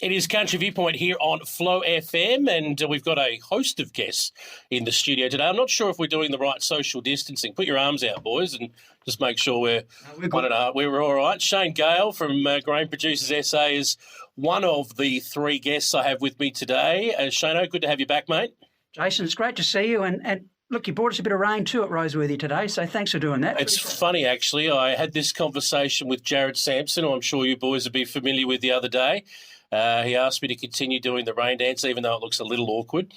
It is Country Viewpoint here on Flow FM, and we've got a host of guests in the studio today. I'm not sure if we're doing the right social distancing. Put your arms out, boys, and just make sure we're all right. Shane Gale from Grain Producers SA is one of the three guests I have with me today. Shane, good to have you back, mate. Jason, it's great to see you, and look, you brought us a bit of rain too at Roseworthy today, so thanks for doing that. It's funny, actually. I had this conversation with Jared Sampson, who I'm sure you boys will be familiar with the other day. He asked me to continue doing the rain dance, even though it looks a little awkward.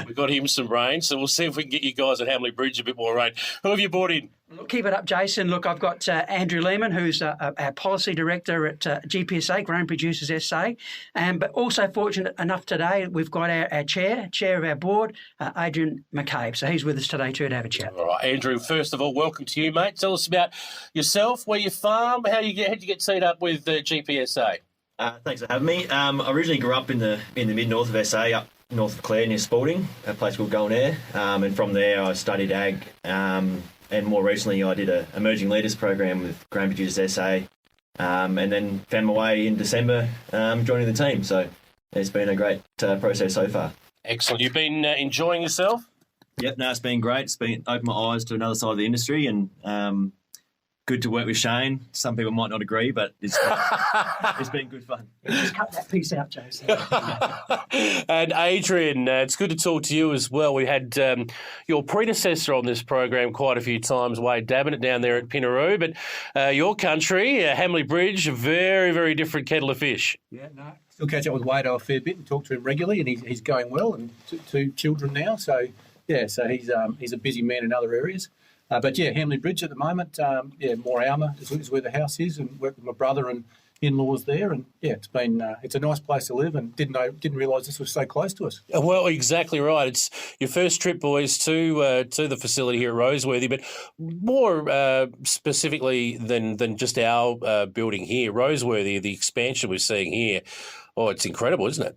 We got him some rain, so we'll see if we can get you guys at Hamley Bridge a bit more rain. Who have you brought in? Look, keep it up, Jason. Look, I've got Andrew Lehman, who's our policy director at GPSA, Grain Producers SA. But also fortunate enough today, we've got our chair of our board, Adrian McCabe. So he's with us today too to have a chat. All right, Andrew, first of all, welcome to you, mate. Tell us about yourself, where you farm, how'd you get teed up with GPSA? Thanks for having me. I originally grew up in the mid-north of SA, up north of Clare near Spalding, a place called Golden and from there I studied ag, and more recently I did an Emerging Leaders program with Grain Producers SA, and then found my way in December joining the team. So it's been a great process so far. Excellent. You've been enjoying yourself? Yep, no, it's been great. It's been opened my eyes to another side of the industry, and good to work with Shane. Some people might not agree, but it's been good fun. Just cut that piece out, Jase. And Adrian, it's good to talk to you as well. We had your predecessor on this program quite a few times, Wade Dabbin, down there at Pinaroo, but your country, Hamley Bridge, a very, very different kettle of fish. Yeah, no, still catch up with Wade a fair bit and talk to him regularly, and he's going well, and two children now. So he's a busy man in other areas. But Hamley Bridge at the moment, more Alma is where the house is, and work with my brother and in-laws there, and it's a nice place to live, and didn't realise this was so close to us. Well, exactly right. It's your first trip, boys, to the facility here at Roseworthy, but more specifically than just our building here, Roseworthy, the expansion we're seeing here. Oh, it's incredible, isn't it?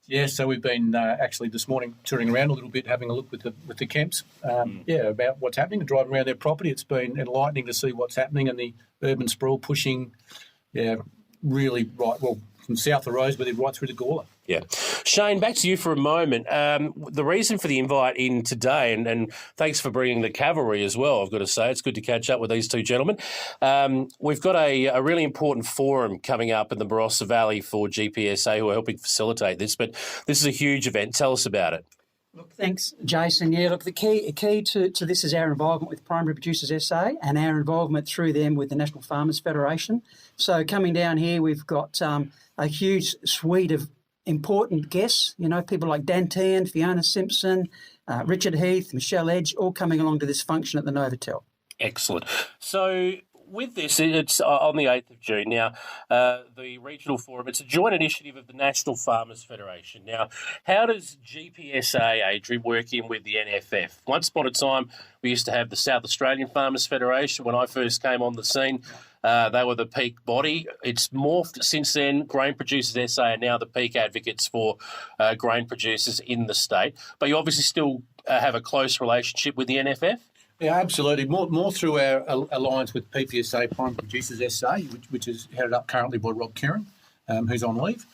Yeah, so we've been actually this morning touring around a little bit, having a look with the camps, about what's happening and driving around their property. It's been enlightening to see what's happening and the urban sprawl pushing, really right, well, from south of Roseworthy right through to Gawler. Yeah. Shane, back to you for a moment. The reason for the invite in today, and thanks for bringing the cavalry as well, I've got to say. It's good to catch up with these two gentlemen. We've got a really important forum coming up in the Barossa Valley for GPSA who are helping facilitate this, but this is a huge event. Tell us about it. Look, thanks, Jason. Yeah, look, the key to this is our involvement with Primary Producers SA and our involvement through them with the National Farmers Federation. So coming down here, we've got a huge suite of important guests, people like Dehan, Fiona Simson, Richard Heath, Michelle Edge, all coming along to this function at the Novotel. Excellent. So with this, it's on the 8th of June. Now, the regional forum, it's a joint initiative of the National Farmers Federation. Now, how does GPSA, Adrian, work in with the NFF? Once upon a time, we used to have the South Australian Farmers Federation. When I first came on the scene, they were the peak body. It's morphed since then. Grain Producers SA are now the peak advocates for grain producers in the state. But you obviously still have a close relationship with the NFF? Yeah, absolutely. More through our alliance with PPSA, Prime Producers SA, which is headed up currently by Rob Kieran, who's on leave.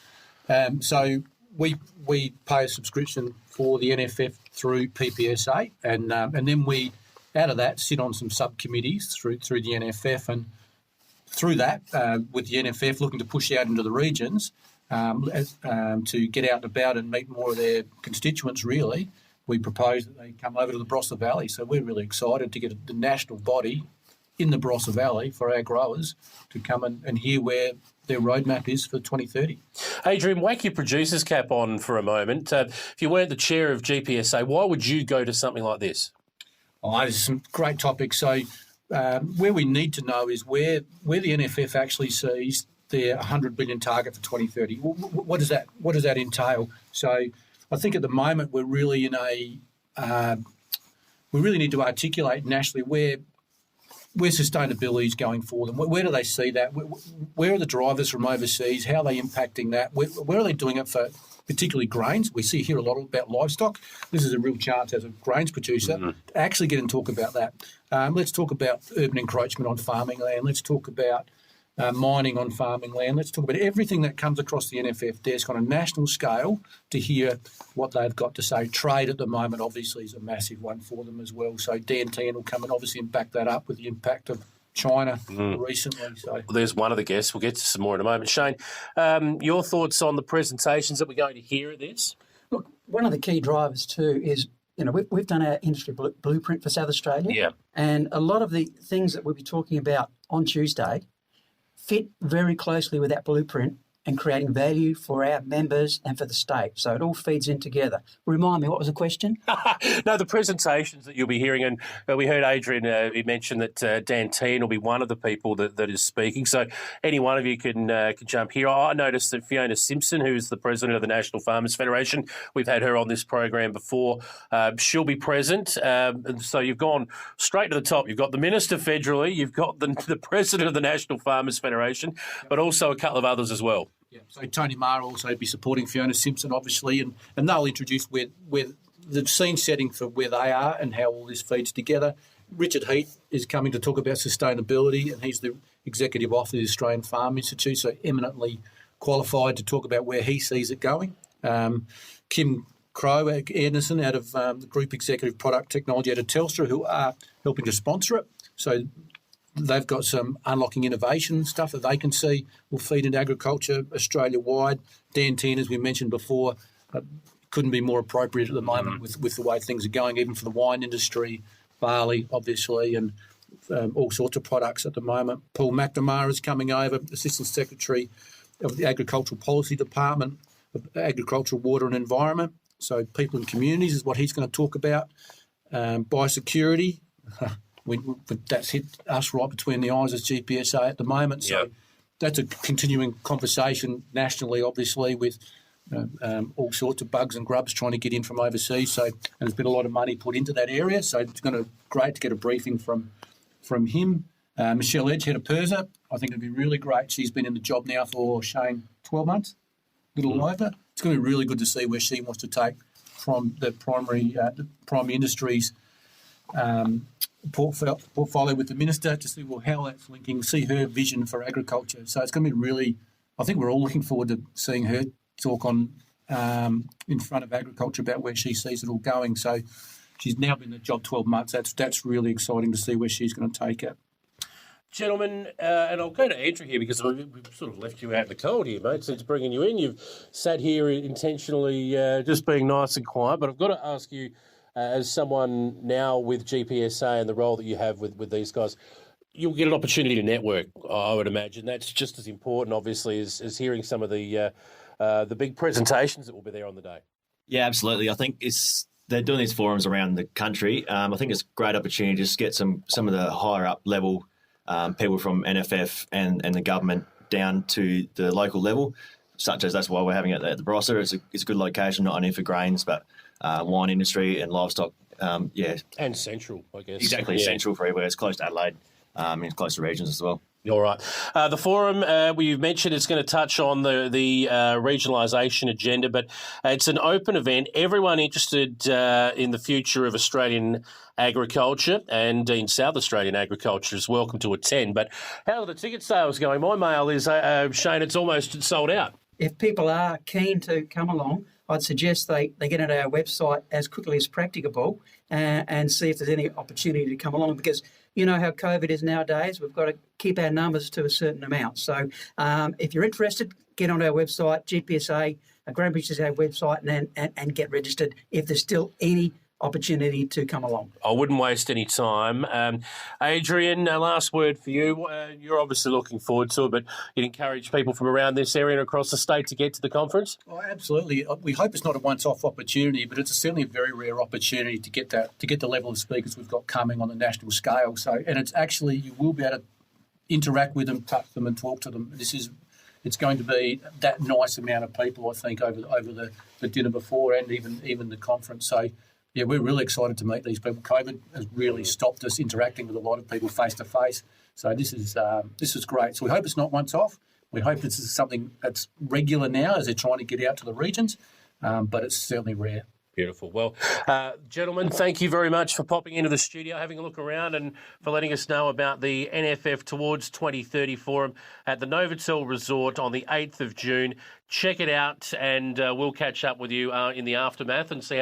So we pay a subscription for the NFF through PPSA, and then we, out of that, sit on some subcommittees through the NFF, and through that, with the NFF looking to push out into the regions to get out and about and meet more of their constituents, really, we propose that they come over to the Barossa Valley. So we're really excited to get the national body in the Barossa Valley for our growers to come and hear where their roadmap is for 2030. Adrian, whack your producer's cap on for a moment. If you weren't the chair of GPSA, why would you go to something like this? Oh, there's some great topics. So where we need to know is where the NFF actually sees their 100 billion target for 2030. What does that entail? So I think at the moment we're really in we really need to articulate nationally where sustainability is going forward and where do they see that? Where are the drivers from overseas? How are they impacting that? Where are they doing it for particularly grains? We see here a lot about livestock. This is a real chance as a grains producer to actually get and talk about that. Let's talk about urban encroachment on farming land. Let's talk about mining on farming land. Let's talk about everything that comes across the NFF desk on a national scale to hear what they've got to say. Trade at the moment obviously is a massive one for them as well. So Dehan will come and obviously back that up with the impact of China recently. So Well, there's one of the guests. We'll get to some more in a moment. Shane, your thoughts on the presentations that we're going to hear at this? Look, one of the key drivers too is, we've done our industry blueprint for South Australia. Yeah. And a lot of the things that we'll be talking about on Tuesday fit very closely with that blueprint and creating value for our members and for the state. So it all feeds in together. Remind me, what was the question? No, the presentations that you'll be hearing, and we heard Adrian, he mentioned that Dehan will be one of the people that is speaking. So any one of you can jump here. I noticed that Fiona Simson, who's the president of the National Farmers Federation, we've had her on this program before. She'll be present. And so you've gone straight to the top. You've got the Minister federally, you've got the president of the National Farmers Federation, but also a couple of others as well. yeah, so Tony Marr will also be supporting Fiona Simson, obviously, and they'll introduce where the scene setting for where they are and how all this feeds together. Richard Heath is coming to talk about sustainability, and he's the executive officer of the Australian Farm Institute, so eminently qualified to talk about where he sees it going. Kim Anderson out of the Group Executive Product Technology out of Telstra, who are helping to sponsor it. So they've got some unlocking innovation stuff that they can see will feed into agriculture Australia-wide. Dehan, as we mentioned before, couldn't be more appropriate at the moment with the way things are going, even for the wine industry, barley, obviously, and all sorts of products at the moment. Paul McNamara is coming over, Assistant Secretary of the Agricultural Policy Department of Agriculture, Water and Environment. So people and communities is what he's going to talk about. Biosecurity, that's hit us right between the eyes as GPSA at the moment. So that's a continuing conversation nationally, obviously, with all sorts of bugs and grubs trying to get in from overseas. So, and there's been a lot of money put into that area. So it's going to great to get a briefing from him. Michelle Edge, head of PIRSA, I think it'd be really great. She's been in the job now for, Shane, 12 months, a little over. It's going to be really good to see where she wants to take from the primary industries portfolio with the minister to see how that's linking, see her vision for agriculture. So it's going to be really, I think we're all looking forward to seeing her talk on in front of agriculture about where she sees it all going. So she's now been in the job 12 months. That's really exciting to see where she's going to take it. Gentlemen, and I'll go to Andrew here because we've sort of left you out in the cold here, mate, since bringing you in. You've sat here intentionally just being nice and quiet, but I've got to ask you, as someone now with GPSA and the role that you have with these guys, you'll get an opportunity to network, I would imagine. That's just as important, obviously, as hearing some of the big presentations that will be there on the day. Yeah, absolutely. I think they're doing these forums around the country. I think it's a great opportunity to just get some of the higher up level people from NFF and the government down to the local level, such as that's why we're having it at the Barossa. It's a good location, not only for grains, but wine industry and livestock. And central, I guess. Exactly, central for everywhere. It's close to Adelaide and it's close to regions as well. All right. The forum, we've mentioned it's going to touch on the regionalisation agenda, but it's an open event. Everyone interested in the future of Australian agriculture and in South Australian agriculture is welcome to attend. But how are the ticket sales going? My mail is, Shane, it's almost sold out. If people are keen to come along, I'd suggest they get onto our website as quickly as practicable and see if there's any opportunity to come along, because you know how COVID is nowadays. We've got to keep our numbers to a certain amount. So if you're interested, get onto our website, GPSA, Grand GPSA website, and get registered if there's still any opportunity to come along. I wouldn't waste any time. Adrian, last word for you. You're obviously looking forward to it, but you'd encourage people from around this area and across the state to get to the conference? Oh, absolutely. We hope it's not a once-off opportunity, but it's certainly a very rare opportunity to get the level of speakers we've got coming on the national scale. So, and it's actually, you will be able to interact with them, touch them and talk to them. It's going to be that nice amount of people, I think, over the dinner before and even the conference. So, yeah, we're really excited to meet these people. COVID has really stopped us interacting with a lot of people face to face. So this is great. So we hope it's not once off. We hope this is something that's regular now as they're trying to get out to the regions, but it's certainly rare. Beautiful. Well, gentlemen, thank you very much for popping into the studio, having a look around and for letting us know about the NFF Towards 2030 Forum at the Novotel Resort on the 8th of June. Check it out and we'll catch up with you in the aftermath and see how